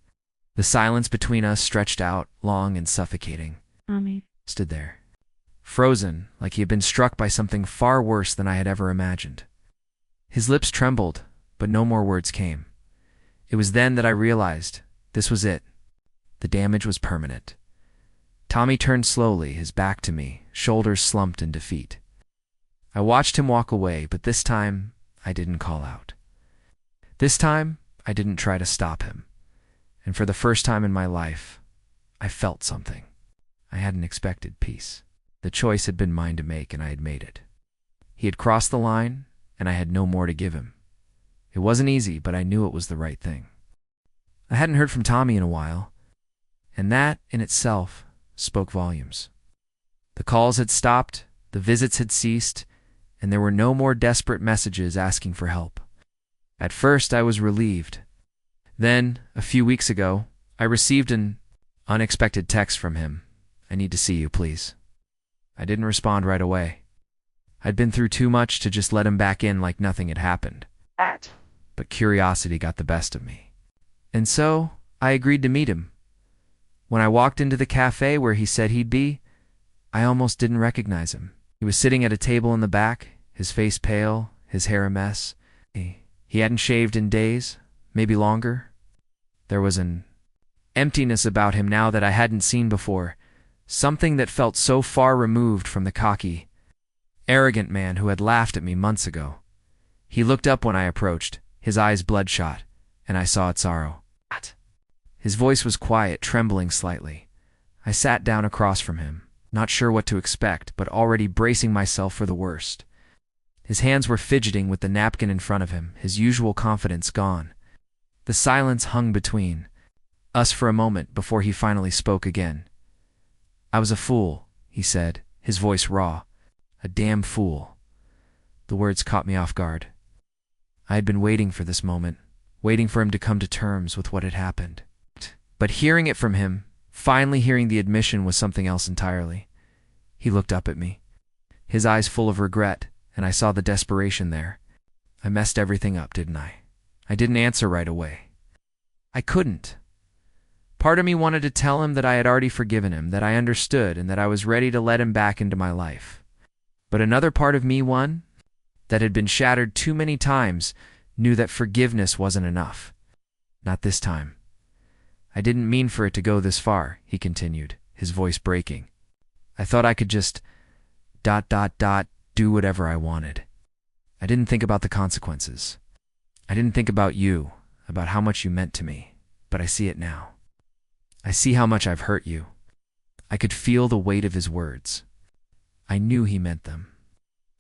The silence between us stretched out, long and suffocating. Tommy Stood there, frozen, like he had been struck by something far worse than I had ever imagined. His lips trembled, but no more words came. It was then that I realized this was it. The damage was permanent. Tommy turned slowly, his back to me, shoulders slumped in defeat. I watched him walk away, but this time I didn't call out. This time I didn't try to stop him. And for the first time in my life, I felt something. I hadn't expected peace. The choice had been mine to make, and I had made it. He had crossed the line, and I had no more to give him. It wasn't easy, but I knew it was the right thing. I hadn't heard from Tommy in a while, and that, in itself, spoke volumes. The calls had stopped, the visits had ceased, and there were no more desperate messages asking for help. At first, I was relieved. Then, a few weeks ago, I received an unexpected text from him. "I need to see you, please." I didn't respond right away. I'd been through too much to just let him back in like nothing had happened. But curiosity got the best of me. And so, I agreed to meet him. When I walked into the cafe where he said he'd be, I almost didn't recognize him. He was sitting at a table in the back, his face pale, his hair a mess. He hadn't shaved in days, maybe longer. There was an emptiness about him now that I hadn't seen before, something that felt so far removed from the cocky, arrogant man who had laughed at me months ago. He looked up when I approached, his eyes bloodshot, and I saw its sorrow. His voice was quiet, trembling slightly. I sat down across from him, not sure what to expect, but already bracing myself for the worst. His hands were fidgeting with the napkin in front of him, his usual confidence gone. The silence hung between us for a moment before he finally spoke again. "I was a fool," he said, his voice raw. "A damn fool." The words caught me off guard. I had been waiting for this moment, waiting for him to come to terms with what had happened. But hearing it from him, finally hearing the admission, was something else entirely. He looked up at me, his eyes full of regret, and I saw the desperation there. I messed everything up, didn't I? I didn't answer right away. I couldn't. Part of me wanted to tell him that I had already forgiven him, that I understood, and that I was ready to let him back into my life. But another part of me, one that had been shattered too many times, knew that forgiveness wasn't enough. Not this time. "I didn't mean for it to go this far," he continued, his voice breaking. "I thought I could just ... do whatever I wanted. I didn't think about the consequences. I didn't think about you, about how much you meant to me, but I see it now. I see how much I've hurt you." I could feel the weight of his words. I knew he meant them.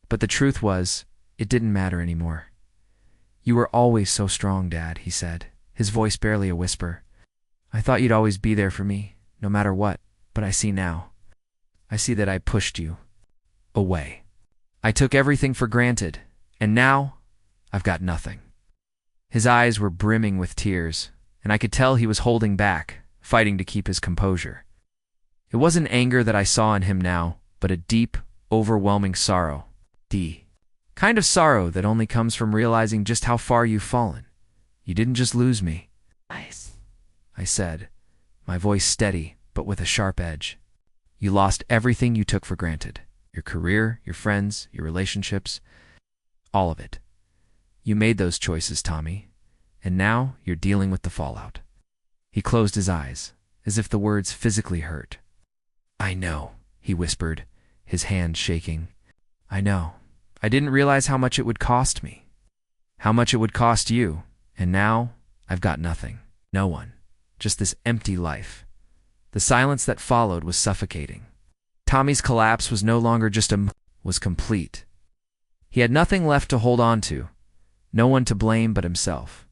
But the truth was, it didn't matter anymore. "You were always so strong, Dad," he said, his voice barely a whisper. "I thought you'd always be there for me, no matter what, but I see now. I see that I pushed you away. I took everything for granted, and now I've got nothing." His eyes were brimming with tears, and I could tell he was holding back, fighting to keep his composure. It wasn't anger that I saw in him now, but a deep, overwhelming sorrow. The kind of sorrow that only comes from realizing just how far you've fallen. "You didn't just lose me," I said, my voice steady but with a sharp edge. "You lost everything you took for granted. Your career, your friends, your relationships, all of it. You made those choices, Tommy, and now you're dealing with the fallout." He closed his eyes, as if the words physically hurt. "I know," he whispered, his hand shaking. "I know. I didn't realize how much it would cost me, how much it would cost you, and now I've got nothing, no one, just this empty life." The silence that followed was suffocating. Tommy's collapse was no longer just was complete. He had nothing left to hold on to, no one to blame but himself.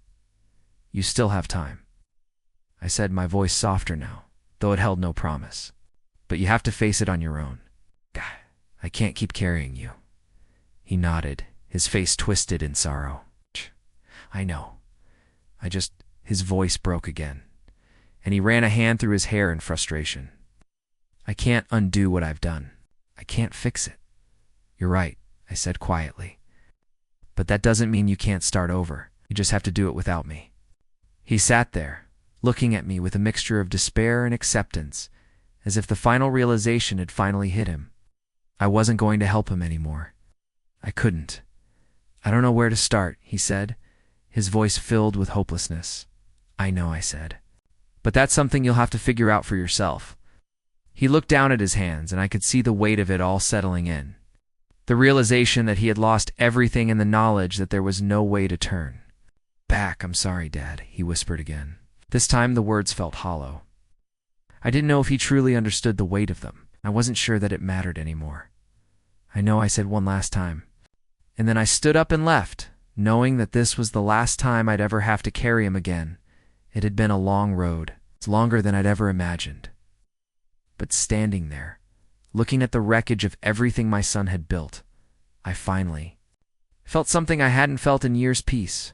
"You still have time," I said, my voice softer now, though it held no promise. "But you have to face it on your own. God, I can't keep carrying you." He nodded, his face twisted in sorrow. "I know. His voice broke again, and he ran a hand through his hair in frustration. "I can't undo what I've done. I can't fix it." "You're right," I said quietly. "But that doesn't mean you can't start over. You just have to do it without me." He sat there, looking at me with a mixture of despair and acceptance, as if the final realization had finally hit him. I wasn't going to help him anymore. I couldn't. "I don't know where to start," he said, his voice filled with hopelessness. "I know," I said. "But that's something you'll have to figure out for yourself." He looked down at his hands, and I could see the weight of it all settling in. The realization that he had lost everything and the knowledge that there was no way to turn back. "I'm sorry, Dad," he whispered again. This time the words felt hollow. I didn't know if he truly understood the weight of them. I wasn't sure that it mattered anymore. "I know," I said one last time. And then I stood up and left, knowing that this was the last time I'd ever have to carry him again. It had been a long road. It's longer than I'd ever imagined. But standing there, looking at the wreckage of everything my son had built, I finally felt something I hadn't felt in years. Peace.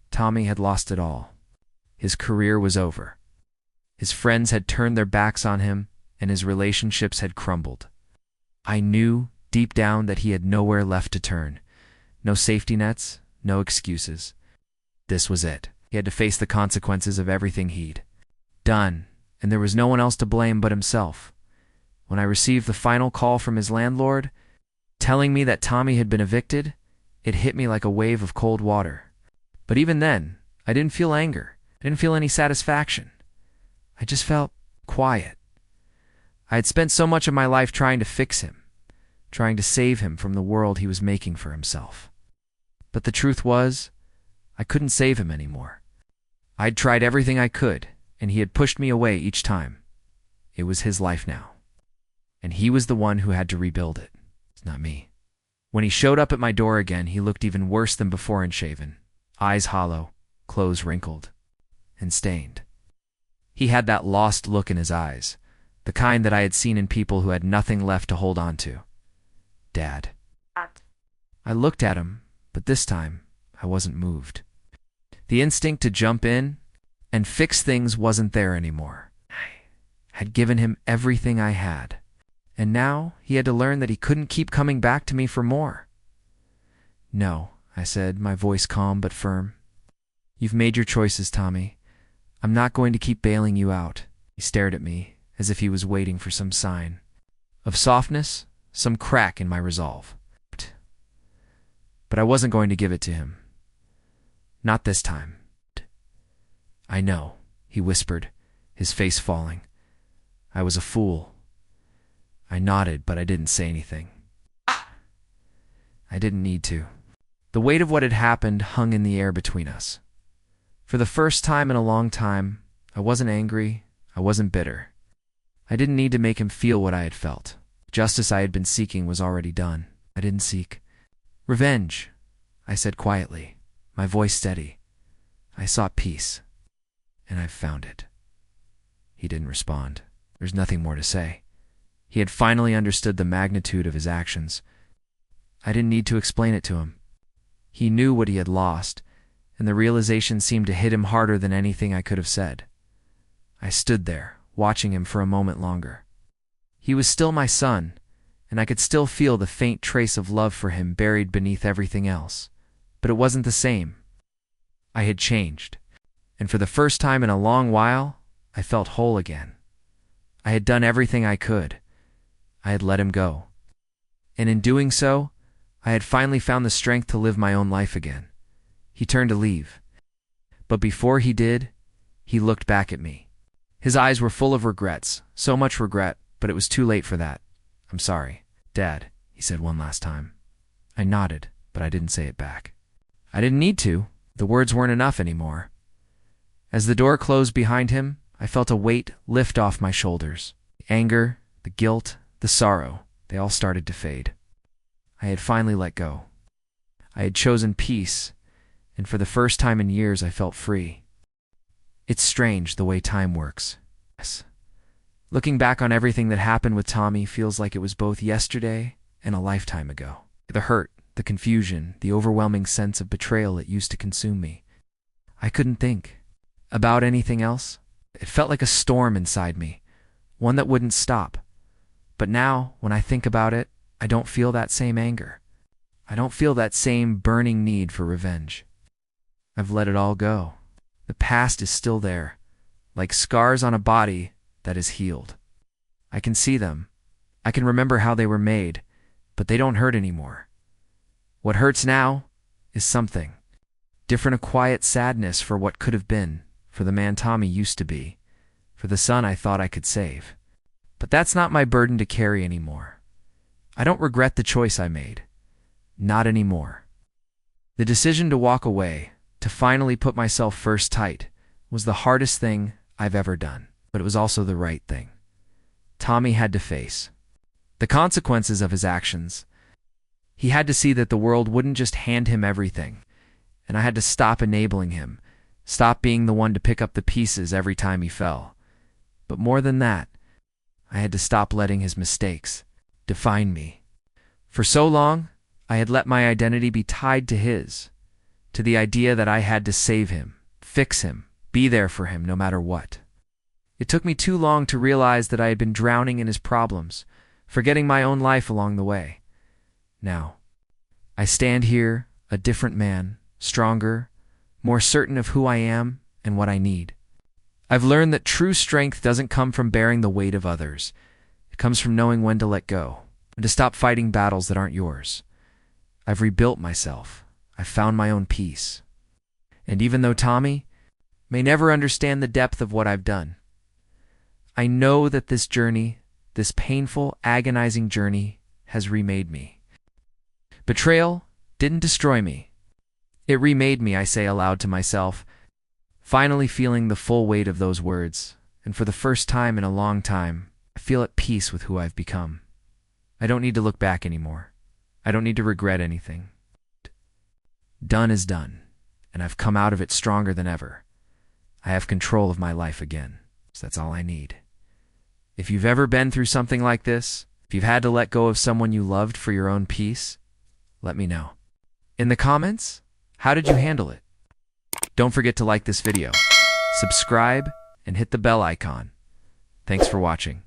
Tommy had lost it all. His career was over. His friends had turned their backs on him, and his relationships had crumbled. I knew deep down that he had nowhere left to turn. No safety nets, no excuses. This was it. He had to face the consequences of everything he'd done, and there was no one else to blame but himself. When I received the final call from his landlord, telling me that Tommy had been evicted, it hit me like a wave of cold water. But even then, I didn't feel anger. I didn't feel any satisfaction. I just felt quiet. I had spent so much of my life trying to fix him, trying to save him from the world he was making for himself. But the truth was, I couldn't save him anymore. I'd tried everything I could, and he had pushed me away each time. It was his life now, and he was the one who had to rebuild it. It's not me. When he showed up at my door again, he looked even worse than before, unshaven, eyes hollow, clothes wrinkled, and stained. He had that lost look in his eyes, the kind that I had seen in people who had nothing left to hold on to. Dad. I looked at him, but this time I wasn't moved. The instinct to jump in and fix things wasn't there anymore. I had given him everything I had, and now he had to learn that he couldn't keep coming back to me for more. No, I said, my voice calm but firm. You've made your choices, Tommy. I'm not going to keep bailing you out. He stared at me, as if he was waiting for some sign of softness, some crack in my resolve. But I wasn't going to give it to him. Not this time. I know, he whispered, his face falling. I was a fool. I nodded, but I didn't say anything. I didn't need to. The weight of what had happened hung in the air between us. For the first time in a long time, I wasn't angry, I wasn't bitter. I didn't need to make him feel what I had felt. Justice I had been seeking was already done. I didn't seek revenge, I said quietly, my voice steady. I sought peace, and I've found it. He didn't respond. There's nothing more to say. He had finally understood the magnitude of his actions. I didn't need to explain it to him. He knew what he had lost, and the realization seemed to hit him harder than anything I could have said. I stood there, watching him for a moment longer. He was still my son, and I could still feel the faint trace of love for him buried beneath everything else. But it wasn't the same. I had changed, and for the first time in a long while, I felt whole again. I had done everything I could. I had let him go. And in doing so, I had finally found the strength to live my own life again. He turned to leave. But before he did, he looked back at me. His eyes were full of regrets, so much regret, but it was too late for that. I'm sorry, Dad, he said one last time. I nodded, but I didn't say it back. I didn't need to. The words weren't enough anymore. As the door closed behind him, I felt a weight lift off my shoulders. The anger, the guilt, the sorrow, they all started to fade. I had finally let go. I had chosen peace, and for the first time in years I felt free. It's strange the way time works. Yes. Looking back on everything that happened with Tommy feels like it was both yesterday and a lifetime ago. The hurt, the confusion, the overwhelming sense of betrayal that used to consume me. I couldn't think about anything else. It felt like a storm inside me, one that wouldn't stop. But now, when I think about it, I don't feel that same anger. I don't feel that same burning need for revenge. I've let it all go. The past is still there, like scars on a body that is healed. I can see them. I can remember how they were made, but they don't hurt anymore. What hurts now is something different, a quiet sadness for what could have been, for the man Tommy used to be, for the son I thought I could save. But that's not my burden to carry anymore. I don't regret the choice I made. Not anymore. The decision to walk away, to finally put myself first tight, was the hardest thing I've ever done, but it was also the right thing. Tommy had to face the consequences of his actions. He had to see that the world wouldn't just hand him everything, and I had to stop enabling him, stop being the one to pick up the pieces every time he fell. But more than that, I had to stop letting his mistakes define me. For so long, I had let my identity be tied to his, to the idea that I had to save him, fix him, be there for him no matter what. It took me too long to realize that I had been drowning in his problems, forgetting my own life along the way. Now, I stand here, a different man, stronger, more certain of who I am and what I need. I've learned that true strength doesn't come from bearing the weight of others. It comes from knowing when to let go and to stop fighting battles that aren't yours. I've rebuilt myself. I've found my own peace. And even though Tommy may never understand the depth of what I've done, I know that this journey, this painful, agonizing journey, has remade me. Betrayal didn't destroy me. It remade me, I say aloud to myself, finally feeling the full weight of those words, and for the first time in a long time, I feel at peace with who I've become. I don't need to look back anymore. I don't need to regret anything. Done is done, and I've come out of it stronger than ever. I have control of my life again, so that's all I need. If you've ever been through something like this, if you've had to let go of someone you loved for your own peace, let me know. In the comments, how did you handle it? Don't forget to like this video, subscribe, and hit the bell icon. Thanks for watching.